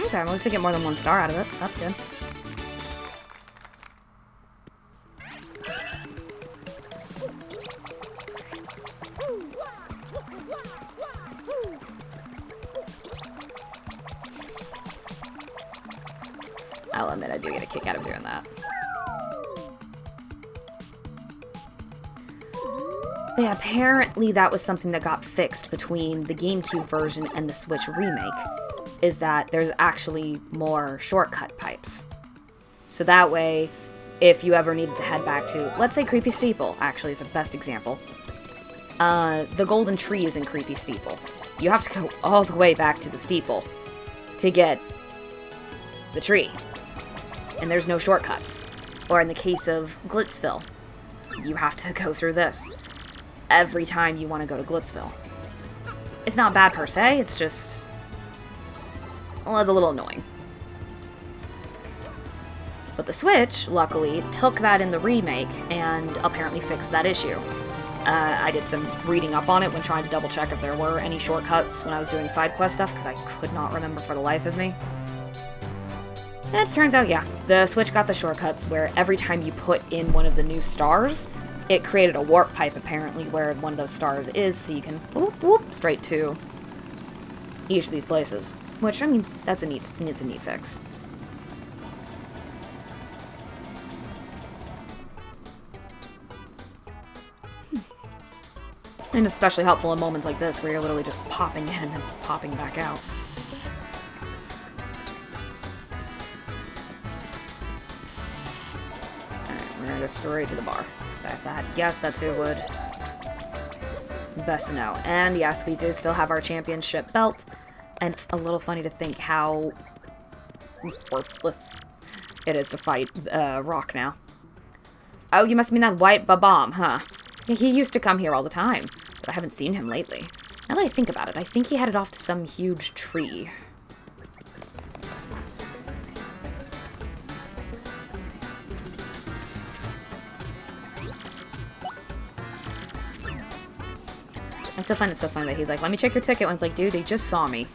Okay, I'm supposed to get more than 1 star out of it, so that's good. I'll admit I do get a kick out of doing that. But yeah, apparently that was something that got fixed between the GameCube version and the Switch remake. Is that there's actually more shortcut pipes. So that way, if you ever needed to head back to, let's say Creepy Steeple, actually is the best example. The golden tree is in Creepy Steeple. You have to go all the way back to the steeple to get the tree. And there's no shortcuts. Or in the case of Glitzville, you have to go through this every time you want to go to Glitzville. It's not bad per se, it's just... well, it's a little annoying. But the Switch, luckily, took that in the remake and apparently fixed that issue. I did some reading up on it when trying to double check if there were any shortcuts when I was doing side quest stuff, because I could not remember for the life of me. And it turns out, yeah, the Switch got the shortcuts where every time you put in one of the new stars, it created a warp pipe, apparently, where one of those stars is, so you can whoop, whoop, straight to each of these places. Which, I mean, that's a neat fix. And especially helpful in moments like this, where you're literally just popping in and then popping back out. Alright, we're gonna go straight to the bar. So if I had to guess, that's who it would best to know. And yes, we do still have our championship belt. And it's a little funny to think how worthless it is to fight Rock now. Oh, you must mean that white Babam, huh? Yeah, he used to come here all the time, but I haven't seen him lately. Now that I think about it, I think he headed off to some huge tree. I still find it so funny that he's like, let me check your ticket, when it's like, dude, he just saw me.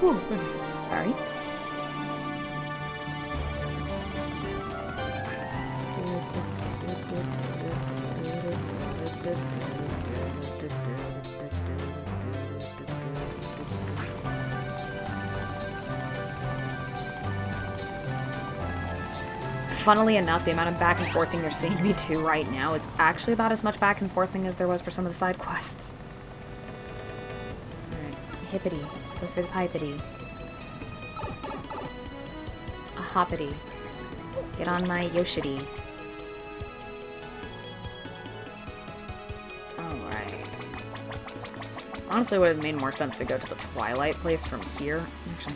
Ooh, sorry. Funnily enough, the amount of back and forthing you're seeing me do right now is actually about as much back and forthing as there was for some of the side quests. Alright, hippity. Go through the pipity. A hoppity. Get on my Yoshity. Alright. Honestly, it would have made more sense to go to the Twilight place from here. Actually,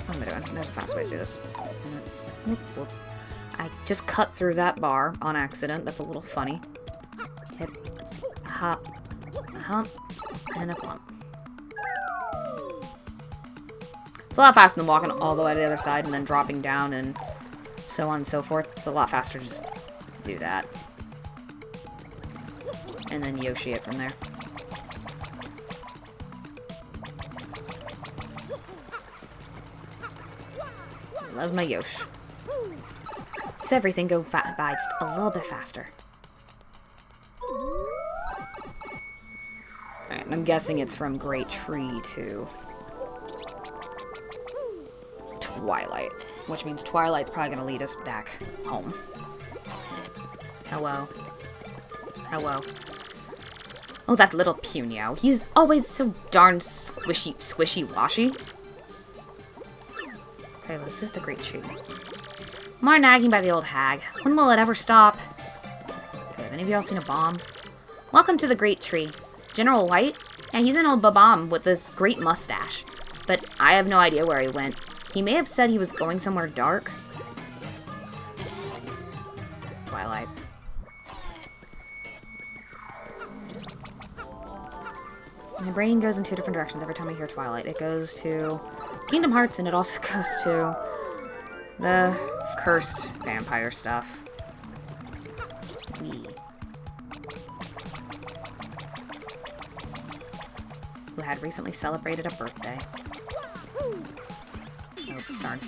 what am I doing? There's a fast way to do this. And it's... Whoop, whoop. I just cut through that bar on accident. That's a little funny. Hip, hop, a hump, and a bump. It's a lot faster than walking all the way to the other side and then dropping down and so on and so forth. It's a lot faster to just do that. And then Yoshi it from there. Love my Yoshi. Makes everything go by just a little bit faster. Alright, I'm guessing it's from Great Tree to Twilight, which means Twilight's probably going to lead us back home. Hello. Hello. Oh, that little Punio. He's always so darn squishy-washy. Okay, well, this is the Great Tree. More nagging by the old hag. When will it ever stop? Okay, have any of y'all seen a bomb? Welcome to the Great Tree. General White? Yeah, he's an old babam with this great mustache. But I have no idea where he went. He may have said he was going somewhere dark. Twilight. My brain goes in two different directions every time I hear Twilight. It goes to Kingdom Hearts, and it also goes to the cursed vampire stuff. Who had recently celebrated a birthday. Oh, darn.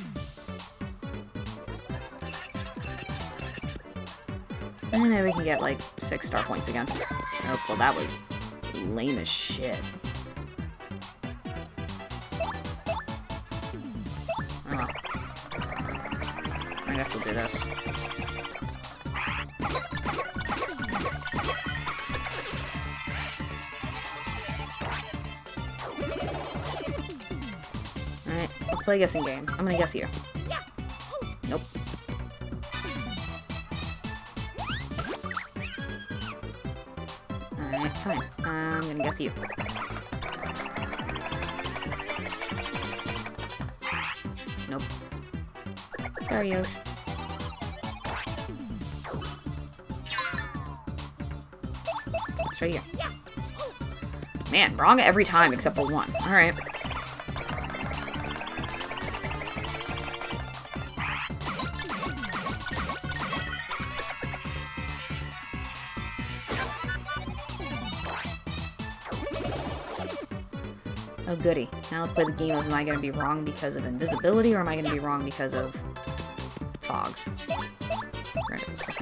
And maybe we can get, like, 6 star points again. Oh, well, that was lame as shit. Oh well. I guess we'll do this. Alright, let's play a guessing game. I'm gonna guess you. Nope. Alright, fine. I'm gonna guess you. Nope. Sorry, Yosh. Let's try again. Man, wrong every time except for one. Alright. Oh, goody. Now let's play the game of am I going to be wrong because of invisibility or am I going to be wrong because of fog? Right, this way.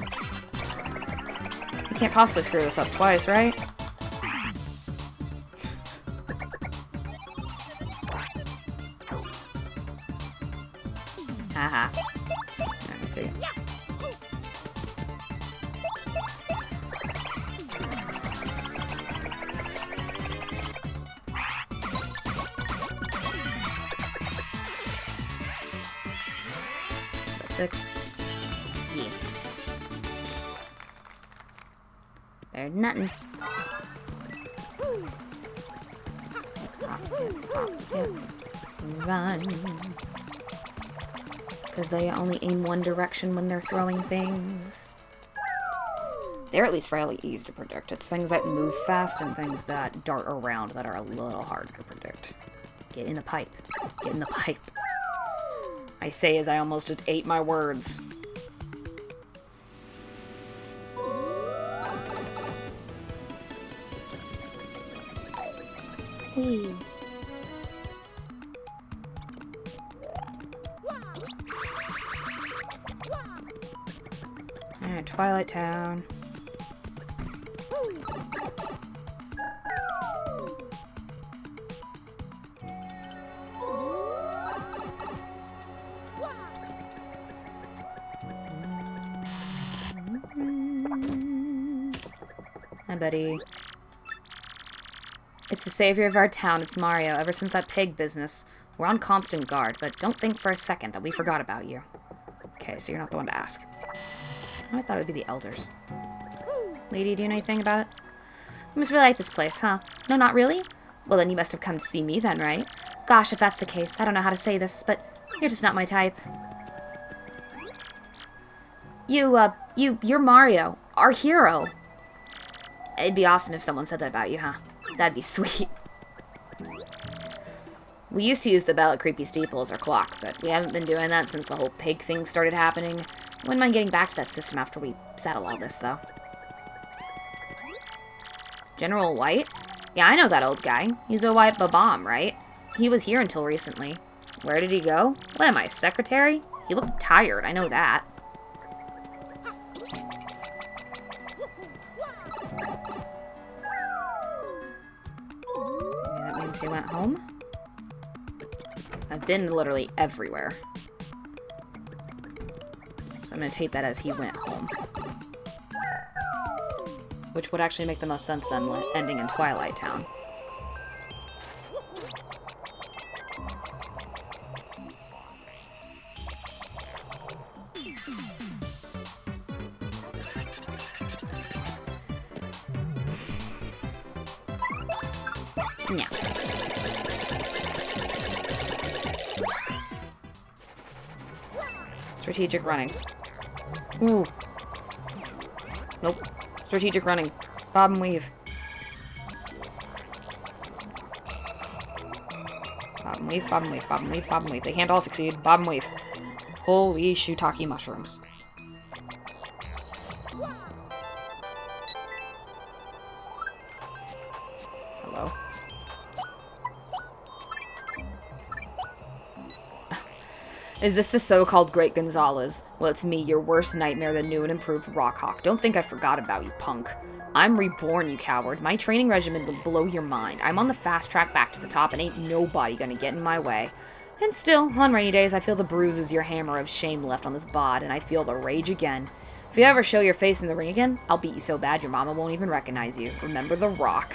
You can't possibly screw this up twice, right? Haha. Alright, let's go again. Six. Yeah. There's nothing. Hip hop, hip hop, hip. Run. Because they only aim one direction when they're throwing things. They're at least fairly easy to predict. It's things that move fast and things that dart around that are a little harder to predict. Get in the pipe. Get in the pipe. I say as I almost just ate my words. Whee. Alright, Twilight Town. Hi, buddy. It's the savior of our town. It's Mario. Ever since that pig business, we're on constant guard, but don't think for a second that we forgot about you. Okay, so you're not the one to ask. I always thought it would be the elders. Lady, do you know anything about it? You must really like this place, huh? No, not really? Well, then you must have come to see me then, right? Gosh, if that's the case, I don't know how to say this, but you're just not my type. You're Mario, our hero. It'd be awesome if someone said that about you, huh? That'd be sweet. We used to use the bell at Creepy Steeple as our clock, but we haven't been doing that since the whole pig thing started happening. Wouldn't mind getting back to that system after we settle all this, though. General White? Yeah, I know that old guy. He's a white babam, right? He was here until recently. Where did he go? What am I, secretary? He looked tired, I know that. Maybe that means he went home? I've been literally everywhere. So I'm gonna take that as he went home. Which would actually make the most sense then, ending in Twilight Town. Yeah. Strategic running. Ooh. Nope. Strategic running. Bob and weave. Bob and weave, bob and weave, bob and weave, bob and weave. They can't all succeed. Bob and weave. Holy shiitake mushrooms. Hello? Is this the so-called Great Gonzalez? Well, it's me, your worst nightmare, the new and improved Rockhawk. Don't think I forgot about you, punk. I'm reborn, you coward. My training regimen will blow your mind. I'm on the fast track back to the top, and ain't nobody gonna get in my way. And still, on rainy days, I feel the bruises your hammer of shame left on this bod, and I feel the rage again. If you ever show your face in the ring again, I'll beat you so bad your mama won't even recognize you. Remember the Rock.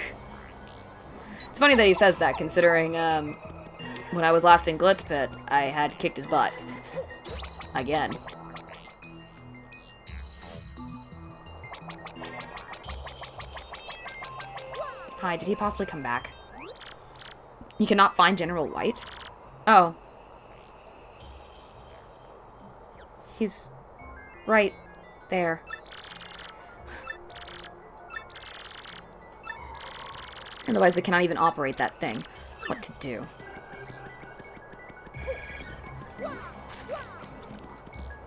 It's funny that he says that, considering, when I was last in Glitz Pit, I had kicked his butt. Again. Hi, did he possibly come back? You cannot find General White? Oh. He's right there. Otherwise, we cannot even operate that thing. What to do?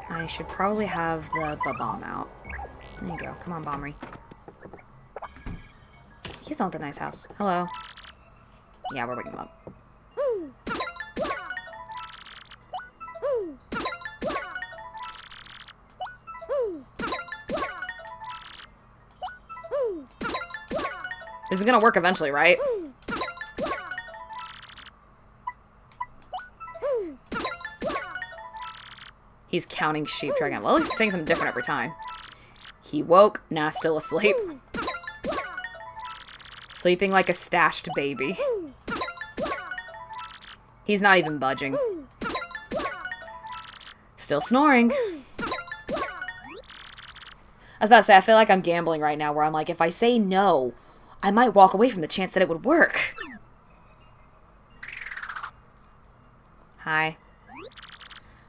I should probably have the bomb out. There you go. Come on, Bombery. He's not the nice house. Hello. Yeah, we're waking him up. This is gonna work eventually, right? He's counting sheep, trying. Well, at least he's saying something different every time. He woke, now still asleep. Sleeping like a stashed baby. He's not even budging. Still snoring. I was about to say, I feel like I'm gambling right now, where I'm like, if I say no, I might walk away from the chance that it would work. Hi.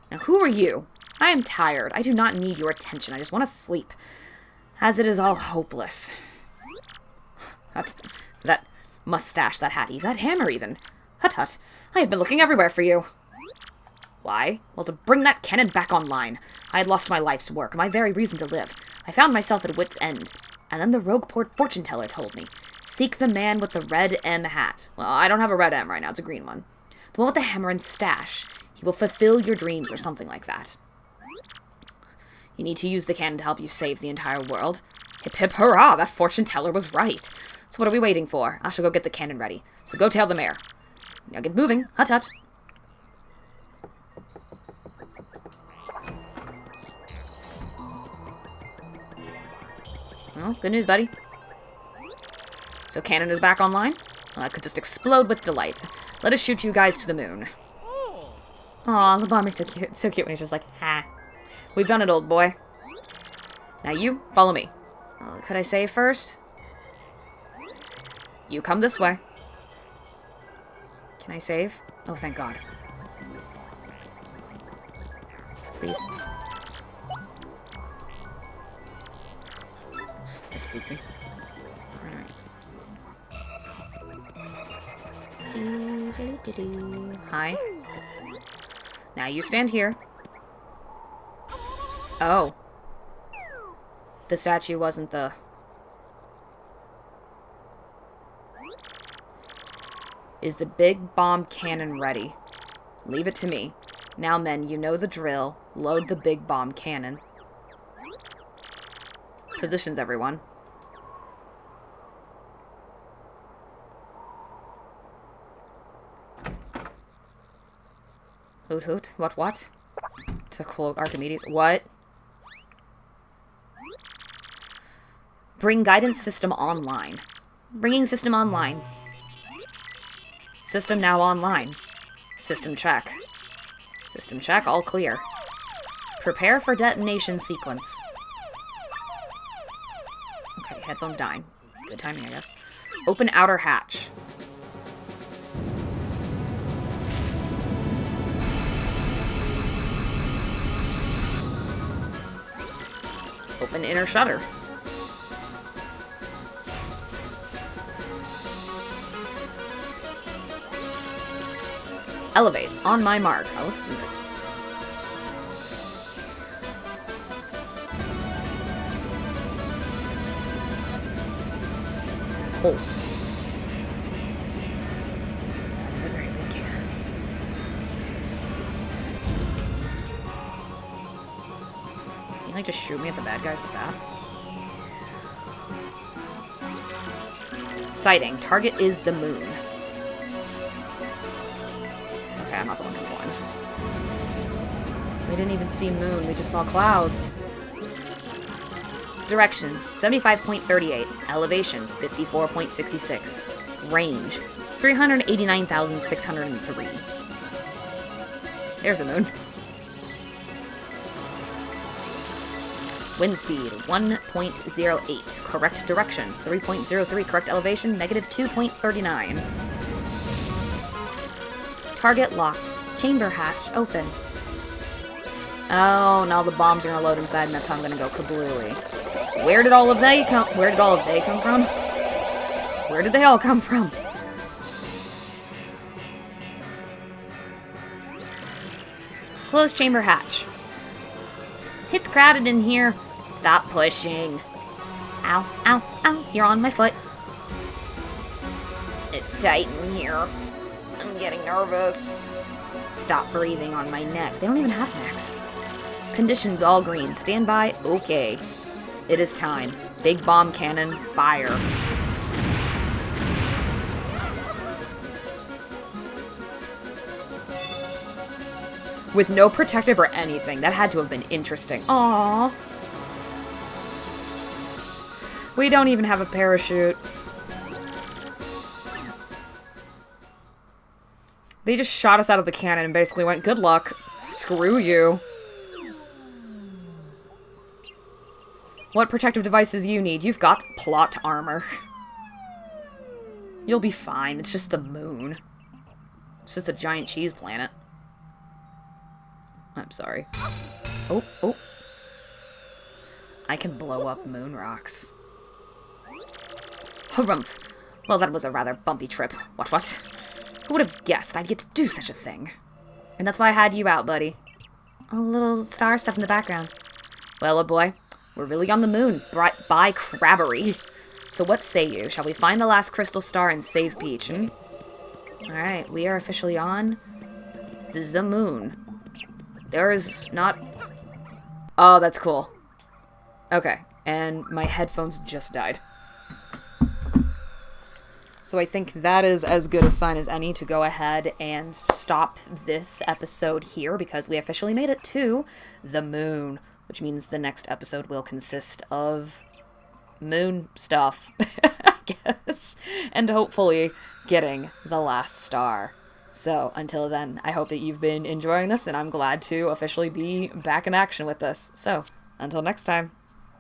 Now, who are you? I am tired. I do not need your attention. I just want to sleep. As it is all hopeless. That mustache, that hat, that hammer even. Hut hut. I have been looking everywhere for you. Why? Well, to bring that cannon back online. I had lost my life's work, my very reason to live. I found myself at wit's end. And then the rogue fortune teller told me, seek the man with the red M hat. Well, I don't have a red M right now, it's a green one. The one with the hammer and stash. He will fulfill your dreams or something like that. You need to use the cannon to help you save the entire world. Hip hip hurrah, that fortune teller was right. So what are we waiting for? I shall go get the cannon ready. So go tell the mayor. Now get moving. Hut hut. Well, good news, buddy. So cannon is back online? Well, I could just explode with delight. Let us shoot you guys to the moon. Aw, the bomber's so cute. So cute when he's just like, ha. We've done it, old boy. Now you, follow me. Could I save first? You come this way. Can I save? Oh, thank God. Please. That spooked me. Alright. Hi. Now you stand here. Oh. The statue wasn't the... Is the big bomb cannon ready? Leave it to me. Now, men, you know the drill. Load the big bomb cannon. Positions, everyone. Hoot hoot. What? To quote Archimedes. What? Bring guidance system online. Bringing system online. System now online. System check. System check, all clear. Prepare for detonation sequence. Okay, headphones dying. Good timing, I guess. Open outer hatch. Open inner shutter. Elevate. On my mark. Oh, let's move it. Oh. That is a very big cannon. Can you, like, just shoot me at the bad guys with that? Sighting. Target is the moon. Okay, I'm not the one controlling this. We didn't even see moon, we just saw clouds. Direction, 75.38. Elevation, 54.66. Range, 389,603. There's the moon. Wind speed, 1.08. Correct direction, 3.03. Correct elevation, negative 2.39. Target locked. Chamber hatch open. Oh, now the bombs are gonna load inside, and that's how I'm gonna go kablooey. Where did all of they come from? Where did they all come from? Close chamber hatch. It's crowded in here. Stop pushing. Ow, ow, ow. You're on my foot. It's tight in here. I'm getting nervous. Stop breathing on my neck. They don't even have necks. Conditions all green. Stand by. Okay. It is time. Big bomb cannon, fire. With no protective or anything. That had to have been interesting. Aww. We don't even have a parachute. They just shot us out of the cannon and basically went, good luck. Screw you. What protective devices you need? You've got plot armor. You'll be fine. It's just the moon. It's just a giant cheese planet. I'm sorry. Oh, oh. I can blow up moon rocks. Harumph. Well, that was a rather bumpy trip. What? Who would have guessed I'd get to do such a thing? And that's why I had you out, buddy. A little star stuff in the background. Well, old boy, we're really on the moon. By crabbery. So what say you? Shall we find the last crystal star and save Peach, hmm? Alright, we are officially on the moon. There is not... Oh, that's cool. Okay, and my headphones just died. So I think that is as good a sign as any to go ahead and stop this episode here, because we officially made it to the moon, which means the next episode will consist of moon stuff, I guess, and hopefully getting the last star. So until then, I hope that you've been enjoying this, and I'm glad to officially be back in action with this. So until next time.